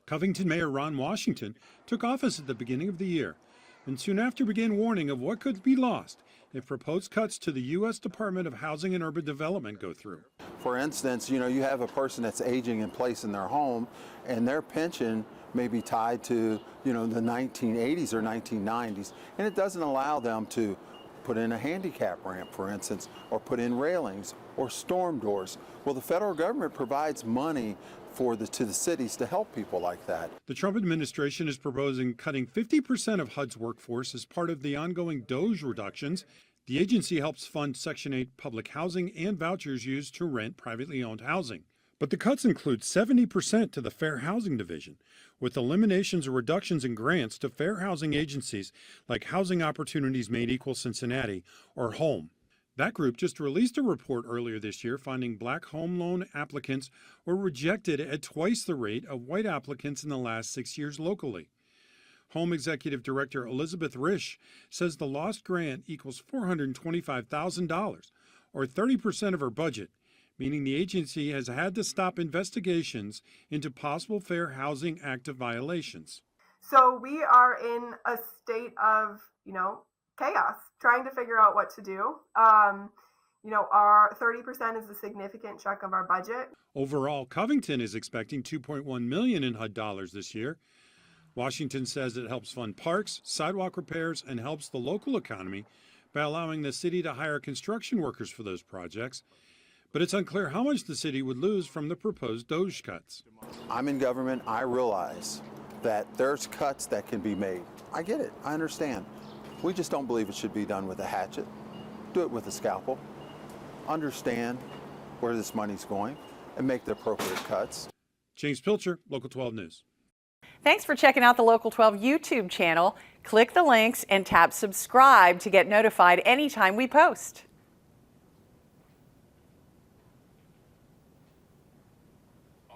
Covington Mayor Ron Washington took office at the beginning of the year and soon after began warning of what could be lost if proposed cuts to the U.S. Department of Housing and Urban Development go through. For instance, you have a person that's aging in place in their home and their pension may be tied to, the 1980s or 1990s, and it doesn't allow them to put in a handicap ramp, for instance, or put in railings or storm doors. Well, the federal government provides money to the cities to help people like that. The Trump administration is proposing cutting 50% of HUD's workforce as part of the ongoing DOGE reductions. The agency helps fund Section 8 public housing and vouchers used to rent privately owned housing. But the cuts include 70% to the Fair Housing Division, with eliminations or reductions in grants to fair housing agencies like Housing Opportunities Made Equal Cincinnati or HOME. That group just released a report earlier this year finding black home loan applicants were rejected at twice the rate of white applicants in the last 6 years locally. Home Executive Director Elizabeth Risch says the lost grant equals $425,000, or 30% of her budget, meaning the agency has had to stop investigations into possible Fair Housing Act violations. So we are in a state of, chaos, trying to figure out what to do. Our 30% is a significant chunk of our budget. Overall, Covington is expecting $2.1 million in HUD dollars this year. Washington says it helps fund parks, sidewalk repairs, and helps the local economy by allowing the city to hire construction workers for those projects. But it's unclear how much the city would lose from the proposed DOGE cuts. I'm in government. I realize that there's cuts that can be made. I get it. I understand. We just don't believe it should be done with a hatchet. Do it with a scalpel. Understand where this money's going and make the appropriate cuts. James Pilcher, Local 12 News. Thanks for checking out the Local 12 YouTube channel. Click the links and tap subscribe to get notified anytime we post.